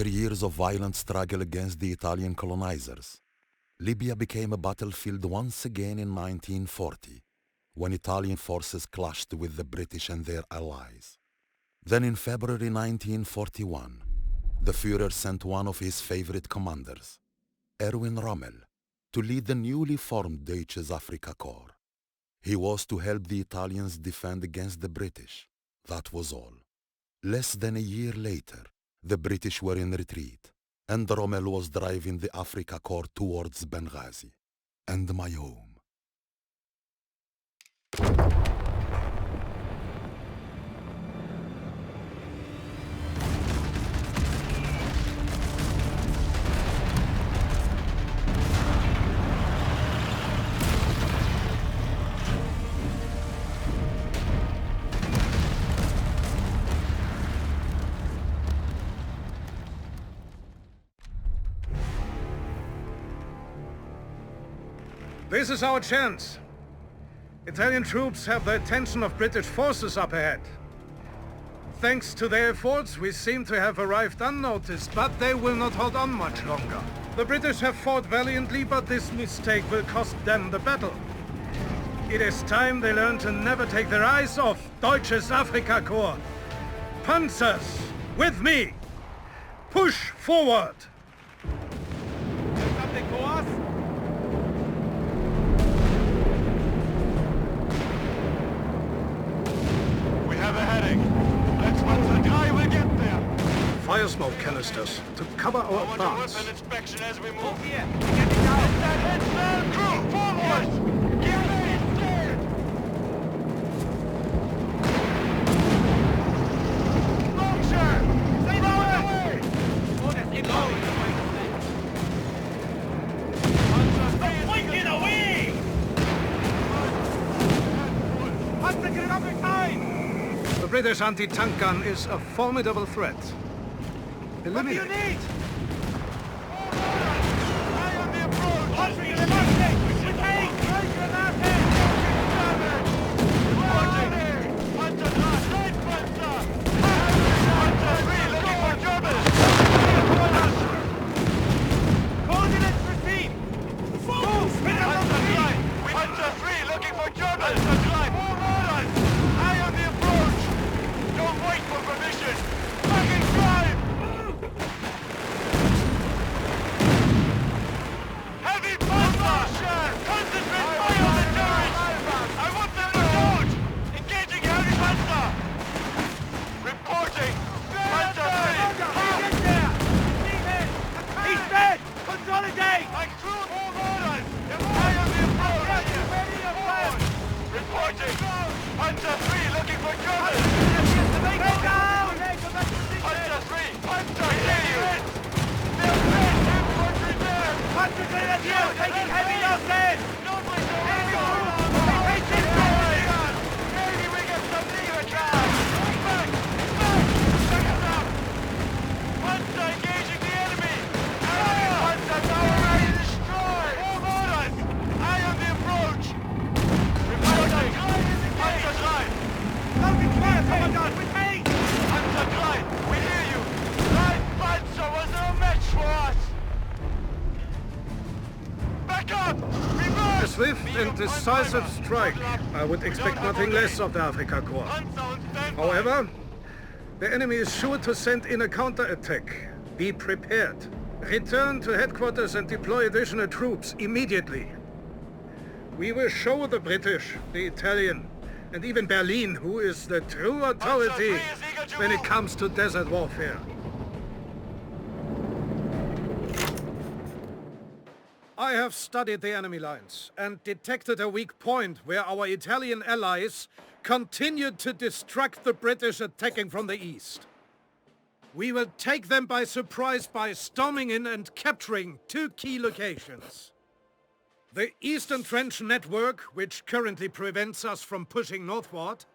After years of violent struggle against the Italian colonizers, Libya became a battlefield once again in 1940, when Italian forces clashed with the British and their allies. Then in February 1941, the Führer sent one of his favorite commanders, Erwin Rommel, to lead the newly formed Deutsch Afrika Korps. He was to help the Italians defend against the British. That was all. Less than a year later, the British were in retreat, and Rommel was driving the Afrika Korps towards Benghazi, and my home. This is our chance. Italian troops have the attention of British forces up ahead. Thanks to their efforts, we seem to have arrived unnoticed, but they will not hold on much longer. The British have fought valiantly, but this mistake will cost them the battle. It is time they learn to never take their eyes off Deutsch Afrika Korps. Panzers, with me! Push forward! Fire smoke canisters to cover our advance. Weapon inspection as we move. Here, get it down. Heads down, crew, forward! Get it! Launcher! Stay away! Orders incoming. Get away! The British anti-tank gun is a formidable threat. Eliminate. What do you need? Eye on the approach! Launching an emergency! Retain! Launching an airhead! Reporting! Hunter last! Right, Panzer! Hunter 3 looking for Germans! Coordinates received! Move! Hunter climb! Hunter 3 looking for Germans! Hunter climb! Orders! Eye on the approach! Don't wait for permission! Fucking climb! Heavy fire! Concentrate fire on the terrorists! I want them to dodge! Engaging heavy panzer! Reporting! Panzer 3! Get there! He's dead! Consolidate! Like true all orders! Eye on the approach! Reporting! Panzer 3 looking for Germans! Go down! Panzer 3! Panzer, hear you! They're dead! Infantry there! Panzer Grenadier taking heavy losses! Maybe we get some lever cars! Back! Back! Back us up! Panzer engaging the enemy! Enemy Panzer tower ready to destroy! All orders! Eye on the approach! Reporting! Panzer 3! Loading fire, Commandant! With me! Panzer 3! We hear you! Light Panzer was no match for us! Back up! Reverse! A swift and decisive strike. I would expect nothing less of the Afrika Korps. However, the enemy is sure to send in a counterattack. Be prepared. Return to headquarters and deploy additional troops immediately. We will show the British, the Italian, and even Berlin who is the true authority when it comes to desert warfare. I have studied the enemy lines and detected a weak point where our Italian allies continued to distract the British attacking from the east. We will take them by surprise by storming in and capturing two key locations. The Eastern Trench network, which currently prevents us from pushing northward,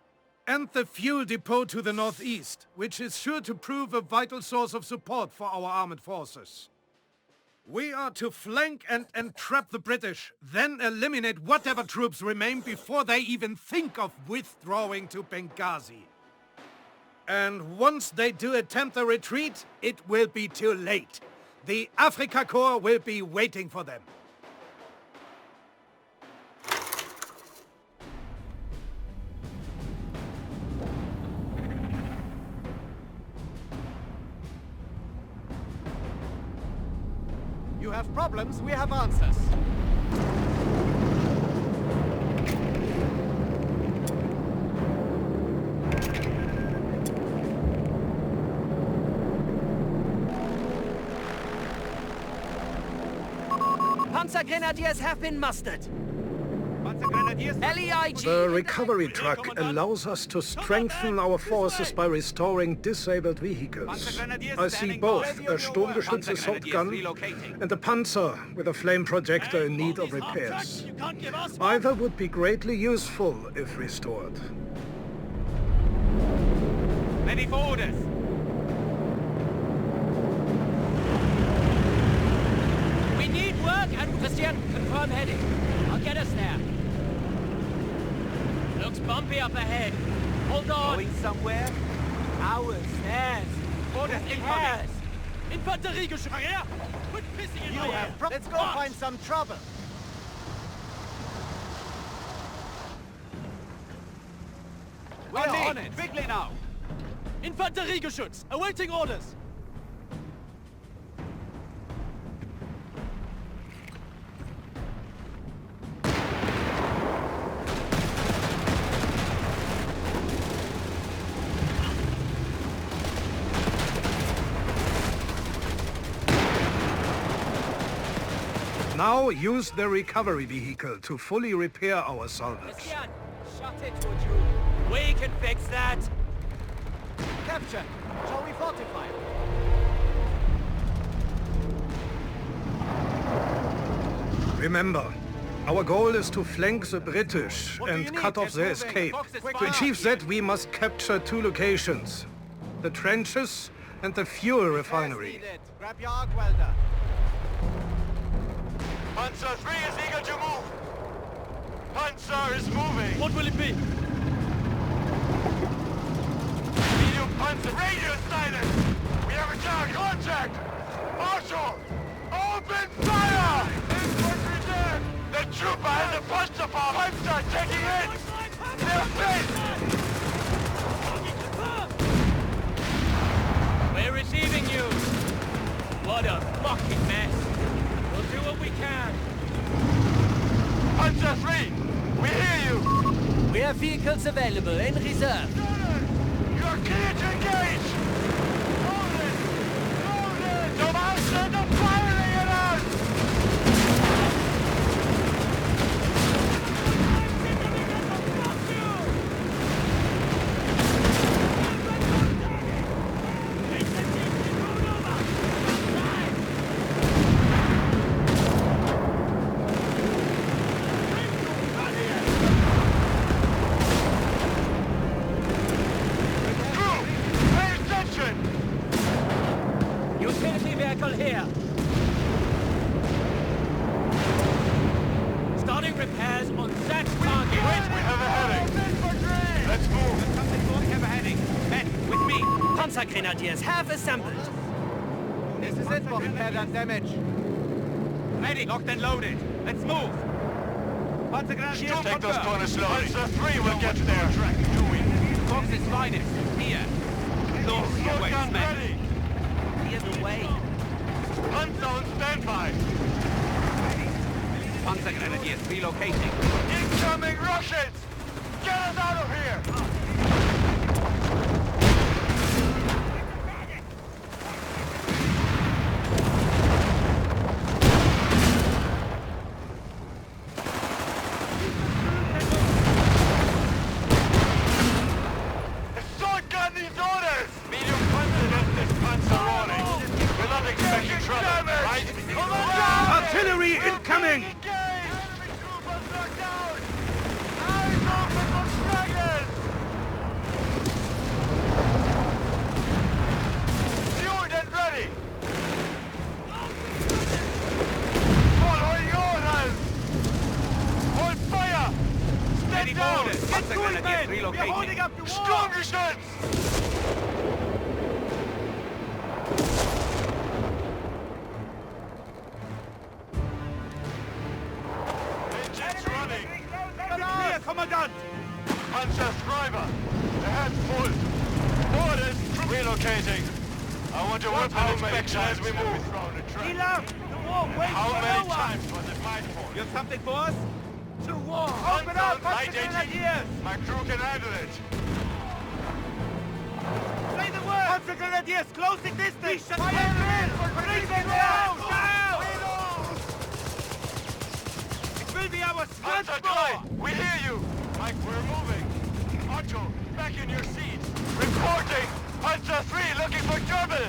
and the fuel depot to the northeast, which is sure to prove a vital source of support for our armed forces. We are to flank and entrap the British, then eliminate whatever troops remain before they even think of withdrawing to Benghazi. And once they do attempt a retreat, it will be too late. The Afrika Korps will be waiting for them. You have problems, we have answers. Panzergrenadiers have been mustered. LEIG. The recovery truck allows us to strengthen our forces by restoring disabled vehicles. I see both a Sturmgeschütze shotgun and a Panzer with a flame projector in need of repairs. Either would be greatly useful if restored. Ready for orders. We need work and Christian, confirm heading. I'll get us there. Looks bumpy up ahead. Hold on. Going somewhere? Hours, stairs. Orders incoming. Infanteriegeschütze. Quit pissing in You my ear. have Let's go find some trouble. We're on it. Quickly now. Infanteriegeschütz, awaiting orders. Now use the recovery vehicle to fully repair our salvage. Christian, shut it, would you? We can fix that. Capture. Shall we fortify? Remember, our goal is to flank the British and cut off their escape. To achieve that, we must capture two locations: the trenches and the fuel refinery. Grab your arc welder. Panzer 3 is eager to move. Panzer is moving. What will it be? Medium Panzer. Radio silence. We have a target. Contact. Marshal. Open fire. Infantry dead. The trooper and the Panzer bomb. Panzer taking in. They're faced. We're receiving you. What a fucking mess. We'll do what we can. Panzer 3, we hear you. We have vehicles available in reserve. You're clear to engage. Hold it. Hold it. The Martians are firing at us. Here. Starting repairs on that target. Wait, we have a heading. Let's move. We have a heading. Men, with me. Panzergrenadiers have assembled. This is it for repair and damage. Ready, locked and loaded. Let's move. Panzergrenadiers, take those corners slowly. Panzer 3 will get there. Fox's finest. Here. North, west, men. Clear the way. Panzer on standby! Panzergrenadiers relocating. Incoming Russians! Get us out of here! Assault gun needs orders! Medium Panzer gets this Panzer rolling. We're not expecting trouble, right? Artillery incoming! Enemy troopers knocked down! Eyes open for stragglers! Fueled and ready! Following orders! Hold fire! Stand down! Get to it, men! We're holding up the wall! Sturmgeschütz! want to whip an inspection as we move. Elon, the wall waits How for many no one. times was it fight for? You have something for us? To war. Open Open up, light Panzer engine. Grenadiers. My crew can handle it. Say the word. Panzer Grenadiers, closing distance. Fire in. Bring them down. Down. It will be our Panzer strength. Guy, we hear you. Mike, we're moving. Otto, back in your seat. Reporting. Panzer 3 looking for trouble.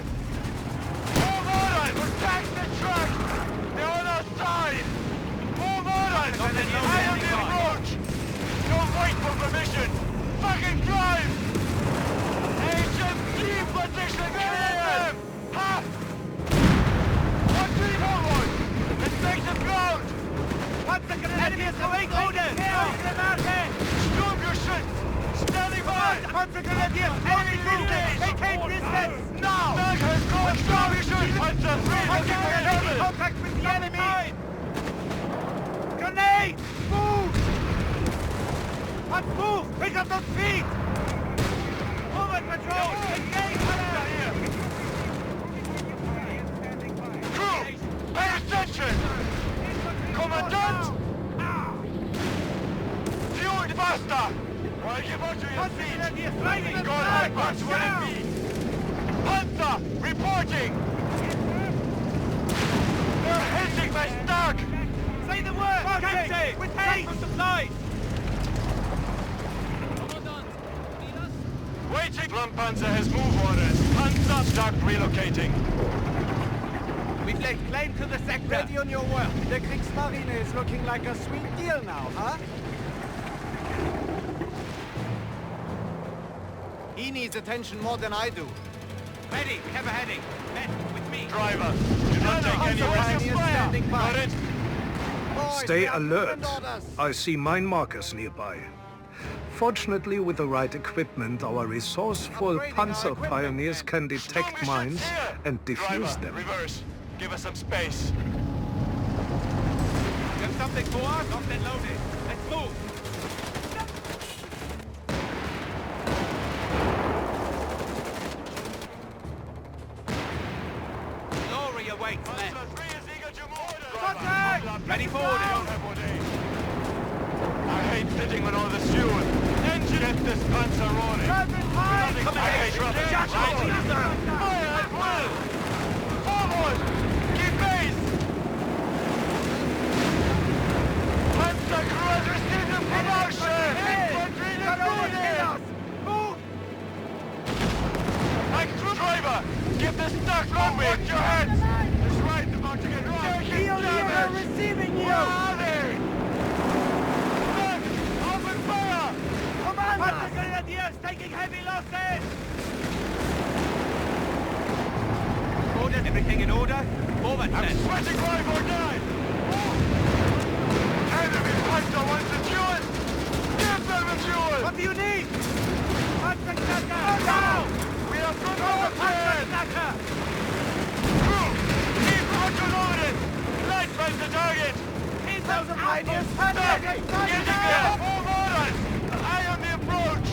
Move on! Protect the truck! They're on our side! Move on! Eye on the approach! Don't wait for permission! Fucking drive! HMG position! Get in! Ha! 1-3 forward! Let's take the ground! Panzer Grenadiers away, Odin. Sturmgeschütz! Standing by! Panzer Grenadiers, enemy distance. Maintain distance. Now! Berg has gone! Sturmgeschütz! Panzer 3 looking for trouble! Contact with the enemy! Grenade! Move! Let's move! Pick up those feet! Forward patrol! Engage fire! Crew! Pay attention! Commandant! Fuel faster! While you watch your feet! God help us when it be! Panzer! Reporting! They're hitting my stock! Say the word! Captain! With haste! For supplies! Waiting! Panzer has move orders. Panzer stock relocating. We've laid claim to the sector. Ready on your work. The Kriegsmarine is looking like a sweet deal now, huh? He needs attention more than I do. Ready, we have a heading. Men, with me. Driver, do not take any risks. Standing by. Got it? Boys, Stay we have alert. different orders. I see mine markers nearby. Fortunately, with the right equipment, our resourceful Upgrading our Panzer equipment, pioneers men. can detect Sturmgeschütz mines here. and defuse Driver, them. reverse. Give us some space. You have something for us? Locked and loaded. Let's move. Glory awaits, men. Panzer 3 is eager to move. Contact! Ready for orders. I hate sitting on all the fuel. Engine! Get this Panzer rolling. I hate trouble. Fire at will! Forward! Keep base! Panzer crew has received a promotion! Infantry defeated! Move! My crew driver! Give the stock on with your heads! This ride's about to get rocked! Feel the air receiving you! Where are they? Look! Open fire! Panzer Grenadiers taking heavy losses! Orders, everything in order? Forward, I'm men. switching drive or die! Enemy Panzer wants the fuel! Give them the fuel! What do you need? Panzer Knacker! Now! We have good Panzer orders! Knacker! Crew! Keep auto loaded! Light by the target! Those pioneers! Getting there! Move orders! Eye on the approach!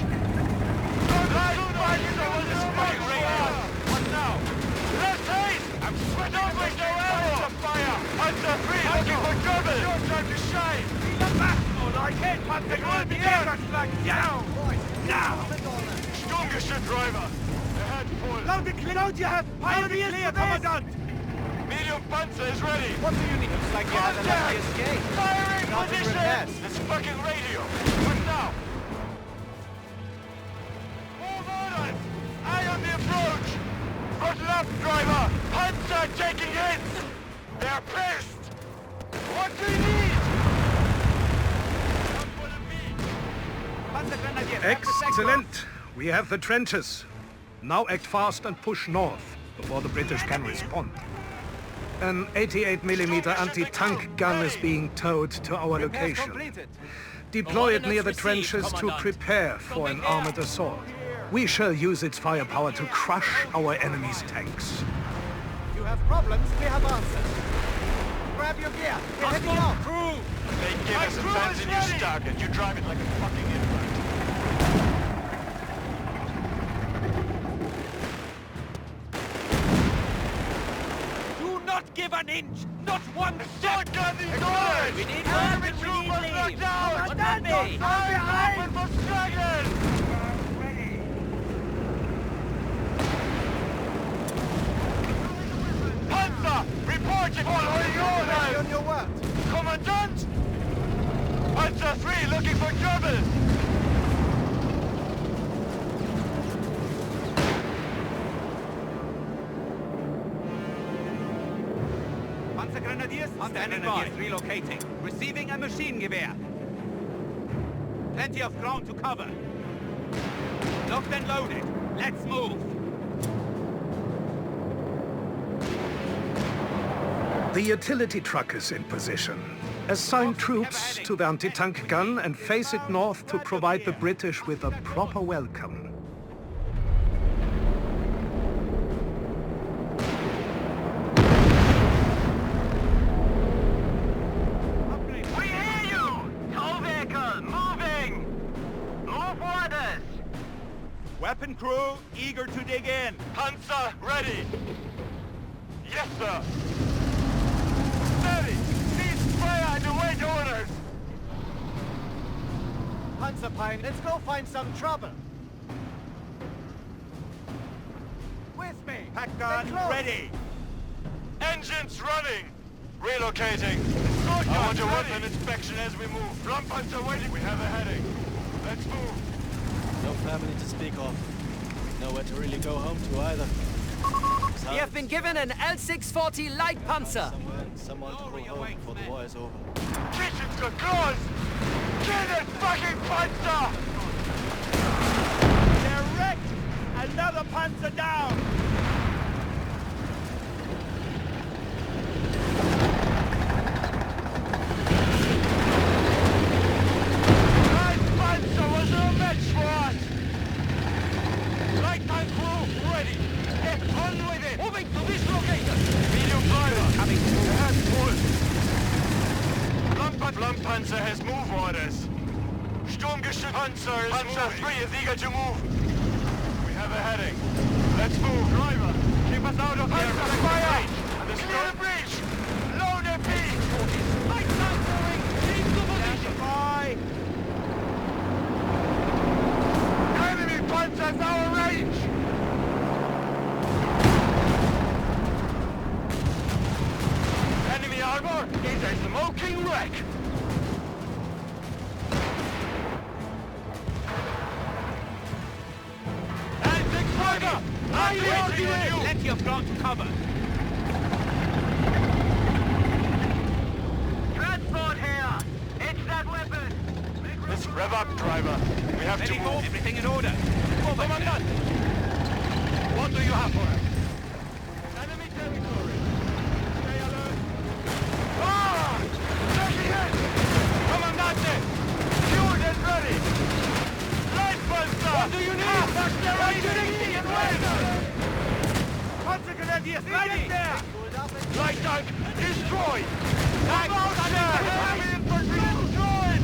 Light Panzer was a spike right now! What now? Left haste! I'm switching to no arrow! Fire! Panzer 3 looking for trouble! Your time to shine! Like it! Panzer Grenadiers! Down! Now! Sturmgeschütz driver! Ahead full! Load it clear! Load you have! Pioneers clear, Commandant! Medium Panzer is ready! What do you need? Looks like you had a lucky escape. Firing Not in position! repairs. This fucking radio! What now? Move orders! Eye on the approach! Front left, driver! Panzer taking hits! They're pissed! What do you need? What will it be? Panzer Grenadiers! Excellent! We have the trenches. Now act fast and push north before the British can respond. An 88mm anti-tank gun is being towed to our Repairs location. completed. Deploy it near the trenches to prepare for an armored assault. We shall use its firepower to crush our enemy's tanks. You have problems, we have answers. Grab your gear. We're heading out. Crew! They give us a fancy new stock and you drive it like a fucking idiot. not give an inch! Not one step! Ignored! We need help and we need leave! What that be? Panzer! Reporting! Following orders! On your work. Commandant! Panzer 3 looking for trouble! Panzergrenadiers standing by. Relocating. Receiving a machine gewehr. Plenty of ground to cover. Locked and loaded. Let's move. The utility truck is in position. Assign troops to the anti-tank gun and face it north to provide the British with a proper welcome. We hear you! Tow vehicle, moving! Move orders! Weapon crew, eager to dig in. Panzer, ready! Yes, sir! Steady! Cease fire and await orders! Panzerpine, let's go find some trouble. With me. Pack gun ready! Engines running! Relocating! I want a weapon inspection as we move. Flammpanzer waiting! We have a heading. Let's move! No family to speak of. Nowhere to really go home to either. We have been given an L640 light panzer. Someone to pull home before the war is over. Kitchens are closed! Kill that fucking Panzer! They're wrecked! Another Panzer down! That Panzer was no match for us! Light tank crew, ready! Get on with it! Moving to this location! Medium driver! Coming through! Hands full! Flammpanzer has move orders! Sturmgeschützpanzer is Panzer 3 is eager to move! We have a heading. Let's move! Driver! Keep us out of here! Panzer fire! Clear the breach! Load MP! Light tank moving! Keep the position! Bye! Enemy Panzer's our range! Enemy armor is a smoking wreck! Plenty of ground to cover. Transport here! It's that weapon! Let's rev up, driver. We have to move. Everything in order. Commandant! What do you have for us? Enemy territory. Stay alert. Ah! Taking it! Commandante! Fueled and ready! Light Panzer! What do you need? Accelerating and ready! Panzergrenadiers ready! There! Light tank destroyed! Tank heavy infantry destroyed!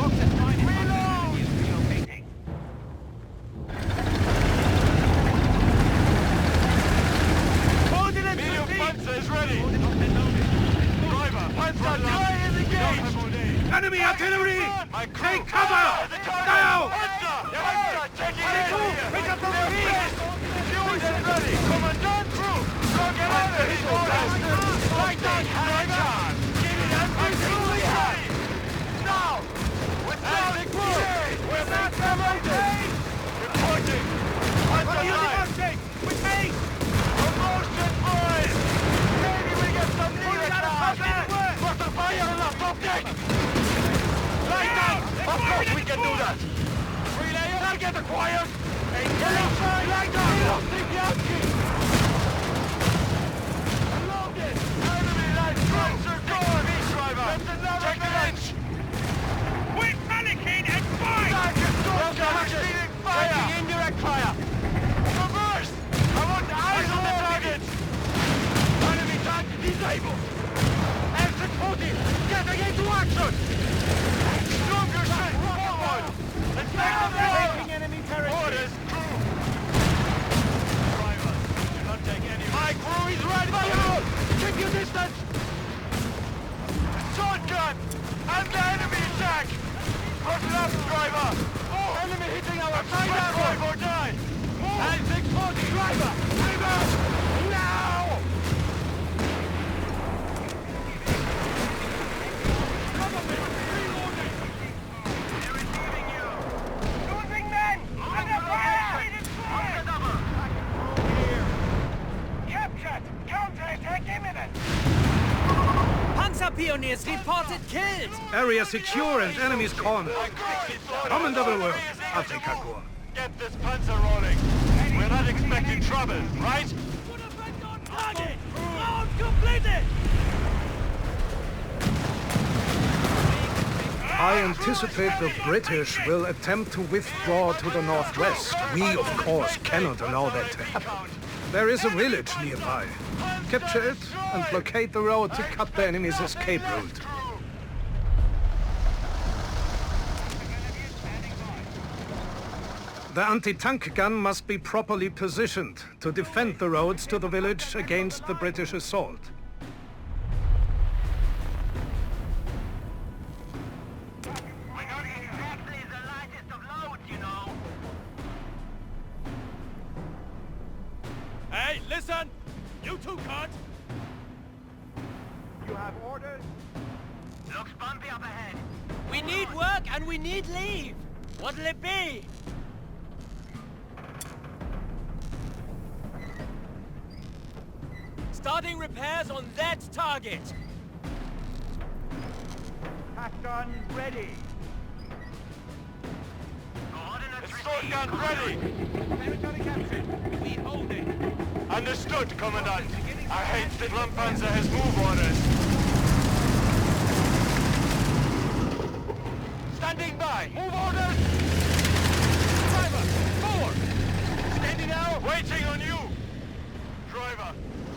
Reload! Relocating. Medium Panzer is ready! Driver, Panzer dry in the gate! Enemy artillery! My crew! Take cover! Now! Panzer, taking it! Pick up the rear! Fueled and ready! Commandant crew! Get under his orders! Light tank, driver! Give it up! Absolutely ready! Now! Without delay! We're back ready! Reporting! Panzer line! With me! Promotion, boys! Maybe we get some near attack! Put the fire on the top deck! Light tank! Of course we can do that! Relay, I'll get acquired! Engage! Light tank! Loaded! Enemy light Panzer door! Check the bench! We're panicking and fire! Receiving fire! Taking indirect fire! Reverse! I want eyes on the target! Enemy tank disabled! L640! Getting into action! Stronger shit! Forward! Let's take the floor! Taking enemy territory! Orders, crew! Drivers, do not take any... My crew is ready! Fire! Keep your distance! Driver! Oh! Enemy hitting our side drive or die! Move! And 640! Driver! Driver! Now! Cover me! Reloading! They're receiving you! Losing men! Under fire! Captured! Counter-attack imminent! Panzer pioneers reported killed! Area secure and enemies cornered. Common double work, Afrika Korps. Get this panzer rolling! We're not expecting trouble, right? Put a friend on target! Round completed! I anticipate the British will attempt to withdraw to the northwest. We, of course, cannot allow that to happen. There is a village nearby. Capture it and blockade the road to cut the enemy's escape route. The anti-tank gun must be properly positioned to defend the roads to the village against the British assault. We're not exactly the lightest of loads, you know. Hey, listen! You two can't! You have orders? Looks bumpy up ahead. We need work and we need leave! What'll it be? Starting repairs on that target! Pack gun ready. Sword gun ready. Territory captured. We hold it. Understood, Commandant. I hate that Lufthansa has move orders. Standing by. Move orders. Driver, forward. Steady now. Waiting on you. Driver,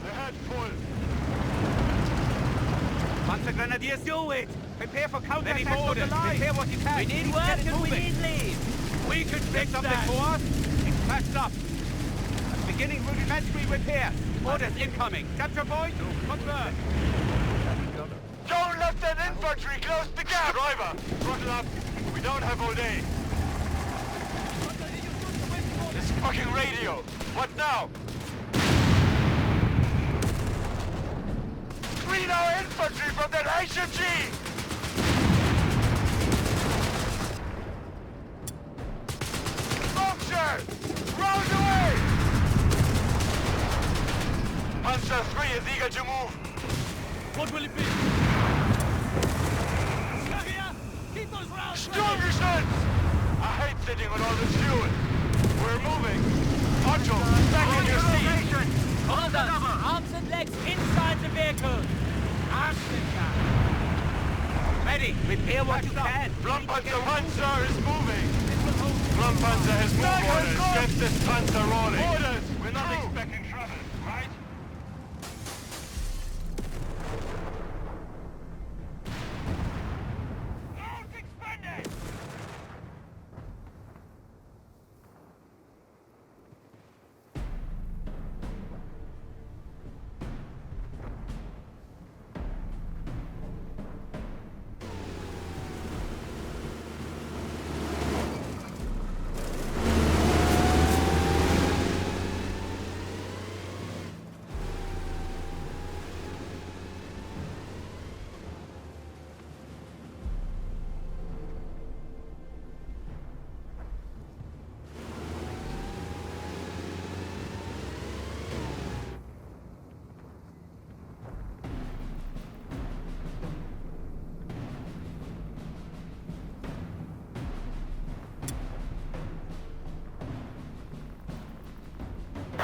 ahead full. Panzer Grenadiers, do it! Prepare for counterattack from the line! Prepare what you can! We need work and we need leave! We can fix something for us! It's patched up! Beginning rudimentary repair! Orders incoming! Capture point! Confirmed! Don't let that infantry close the gap! Driver, throttle up! We don't have all day! This fucking radio! What now? Screen our infantry from that HMG! Vulture! Round away! Panzer 3 is eager to move. What will it be? Here! Keep those rounds Stronger shots! I hate sitting on all this fuel. We're moving. Otto, back in your seat. Commandant, arms and legs inside the vehicle! Ready! Repair what you can! Flugpanzer 1, sir, is moving. Flugpanzer has move orders. Get this panzer rolling. Orders! We're not expecting trouble, right? Loads expended!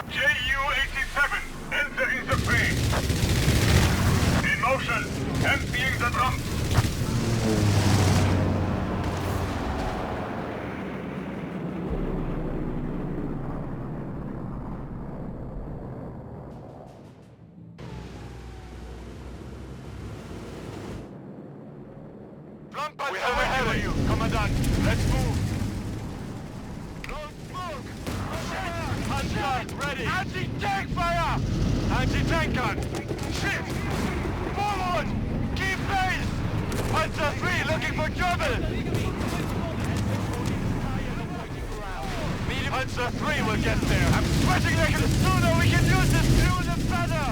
Ju-87, entering the fray. In motion, emptying the drum. We have ahead of you, Commandant. Let's move. Don't smoke. Panzer, ready. Anti-tank fire! Anti-tank gun. Shit! Forward! Keep pace! Panzer 3 looking for trouble! getting there. The sooner we can use this fuel, the better.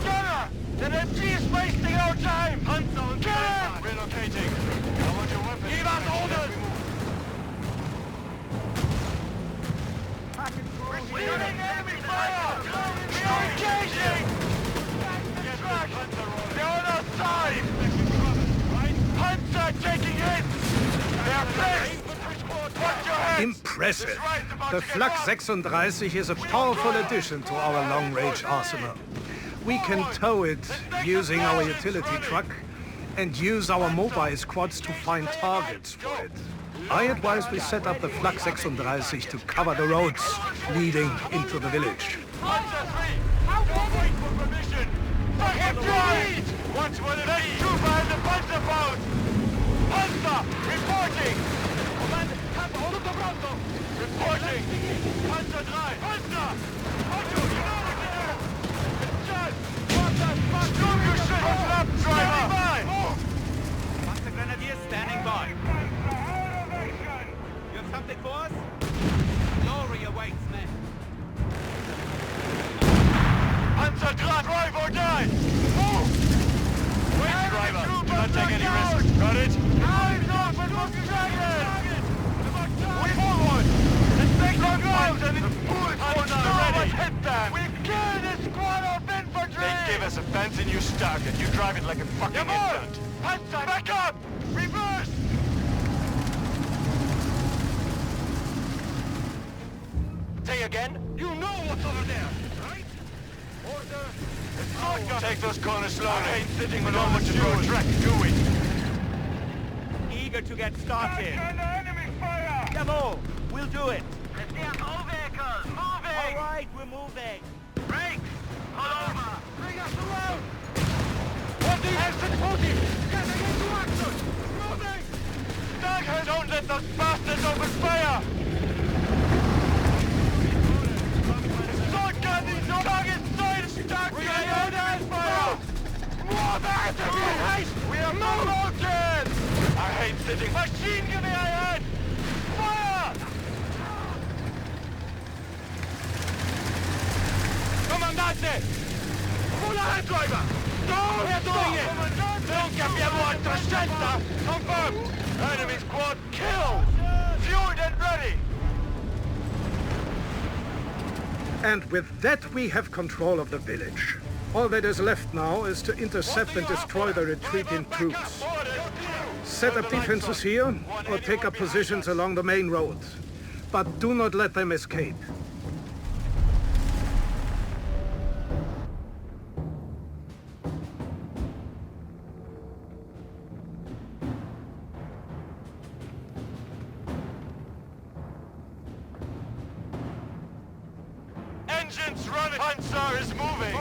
Gunner, the MG is wasting our time. Panzer und Panzer. Relocating. I want your weapons. Give us orders. Receiving enemy fire. We are engaging. They're on our side. Panzer taking hits. They're placed. Watch your heads. Impressive. The Flak 36 is a powerful addition to our long-range arsenal. We can tow it using our utility truck and use our mobile squads to find targets for it. I advise we set up the Flak 36 to cover the roads leading into the village. Panzer 3! Wait for permission! Fucking drive! Watch what it is! Two behind the Panzer boat! Panzer! Reporting! Reporting! Panzer 3! Panzer! Otto, you know what to do! Just! What the fuck? Do you shit on lap, driver! Move! Panzer Grenadier standing by. You have something for us? Glory awaits, men. Panzer 3! Drive or die! Move! Wait, driver! Do not take any risks. Got it? Eyes off and look dragon! We forward! Let's take the ground and the bullets ready! Hit them! We killed a squad of infantry! They give us a fancy new stock and you drive it like a fucking infant! Panzer, back up! Reverse! Say again? You know what's over there, right? Order! Take those corners slowly. I ain't sitting with all much of your track, do we? Eager to get started. Enemy fire! Jawohl, we'll do it. There are more vehicles! Moving! All right, we're moving. Break! Pull over! Bring us around! What the hell's the Getting into action! Moving! Staghead! Don't let those bastards open fire! Sword gun is on target side! Staghead! We are under fire! More batteries! We are promoted! I hate sitting! Machine gun ahead! Fire! Comandante! Full ahead, driver! We're doing it! Non capiamo altra scelta! Confirmed! Enemy squad killed! Fueled and ready! And with that, we have control of the village. All that is left now is to intercept and destroy the retreating troops. Set up defenses here, or take up positions along the main road. But do not let them escape. Engines running! Panzer is moving!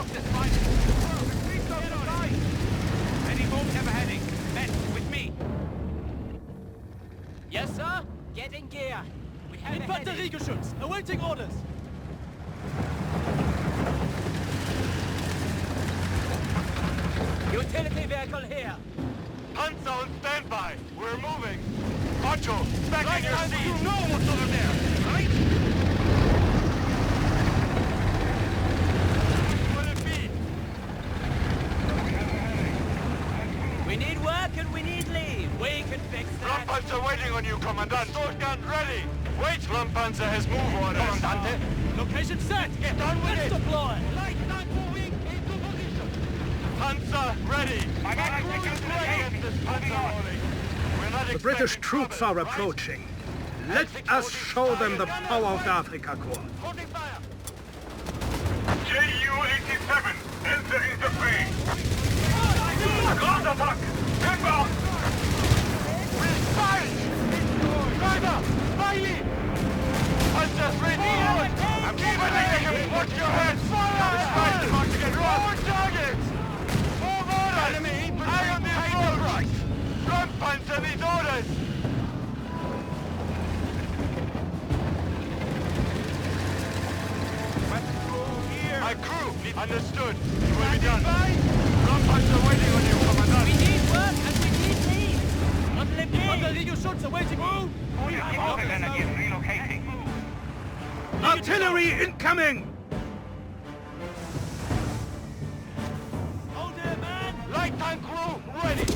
Any moves have a heading. Men, with me. Yes, sir. Get in gear. We have Infanteriegeschütz, awaiting orders. utility vehicle here. Panzer on standby! We're moving! Otto, back in your seat! You know what's over there, right? Will it be? We need work and we need leave. We can fix that. Panzer waiting on you, Commandant! Sword gun ready! Wait! Panzer has move orders! Commandante! Location set. Get on with Let's it! deploy. Light tank moving into position! Panzer ready! I got this Panzer rolling! The British troops are approaching. Let us show them the power of the Afrika Korps. Holding fire! Ju-87, enter into frame. Ground attack! Inbound! We'll fight! Driver! Smiley! Panzer 3 forward! I'm keeping him! Watch your head! Fire! Mark to get wrong! Targets! Move orders! Enemy! Eye on the approach! Front Panzer needs orders! My crew! Understood! coming! Hold it, man! Light tank crew, ready!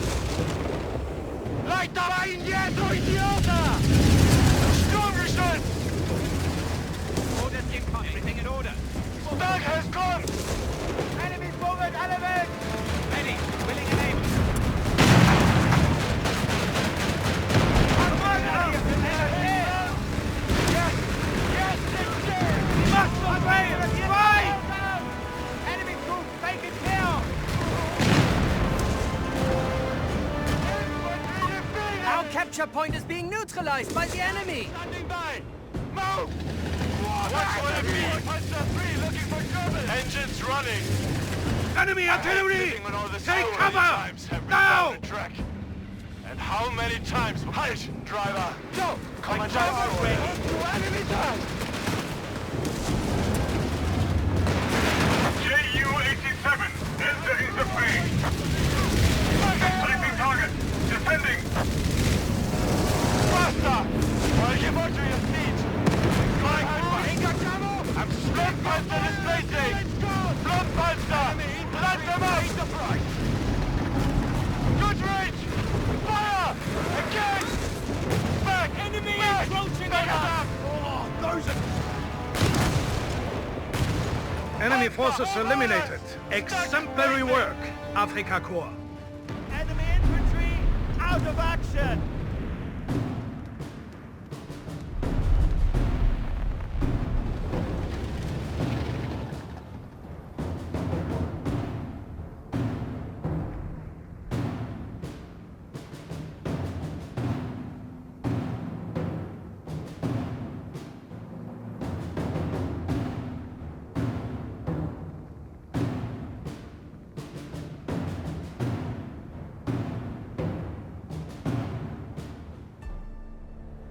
Light up! Indietro, idiota! Sturmgeschütz! Orders incoming. Everything in order. Stag has gone! Enemy forward, element! Ready. Willing and able. Yes! Yes, sister! Must obey! Right! Enemy troops taken care of! Our capture point is being neutralized by the enemy! Standing by! Move! Watch for enemy! Panzer 3 looking for German! Engines running! Enemy artillery! Living on all the Take so cover! many times have we Now! found a track. And how many times? Halt, driver! Go! Commandant ready! To enemy time! Ju-87 entering the fray. Selecting target. Descending. Faster! While you to your seat! Flying I'm Bloodpanzer displacing! Bloodpanzer! Let them out! Good range! Fire! Again! Back! Enemy Back! approaching Back us! up! Oh, those are... Enemy forces eliminated. Exemplary work, Afrika Korps. Enemy infantry out of action!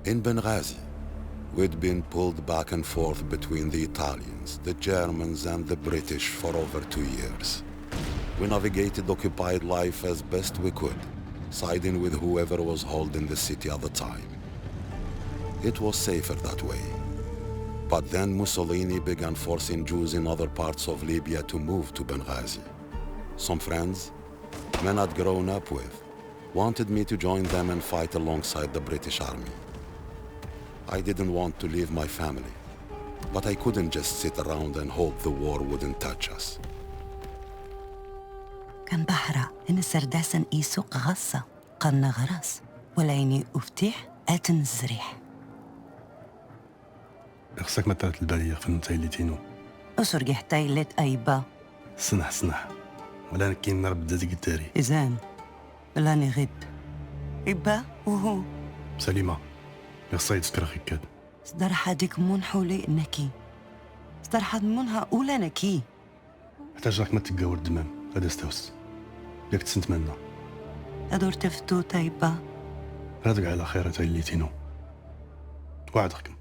In Benghazi, we'd been pulled back and forth between the Italians, the Germans, and the British for over 2 years. We navigated occupied life as best we could, siding with whoever was holding the city at the time. It was safer that way. But then Mussolini began forcing Jews in other parts of Libya to move to Benghazi. Some friends, men I'd grown up with, wanted me to join them and fight alongside the British Army. I didn't want to leave my family, but I couldn't just sit around and hope the war wouldn't touch us. كان بحرة إن السرداسن يسوق غصة قرن غرس وليني أفتح آتن الزريح. خصك ما ترات البالية في النتاي اللي تينو. أسرق حتايلت أيبا. سنح ولا نكين نرب دازي قتاري. إذن ولا نغد. إبا وهو. سليمة. يخصها يتسكر خيكاد. صدر حدك من حولي إنكي. صدر حد منها أولى نكي. احتاج راك ما تتقاور الدمام. هذا استوس. ياك تسنتمنى. أدور تفتو تايبا. رادق على خيرة اللي تينو. وعدكم.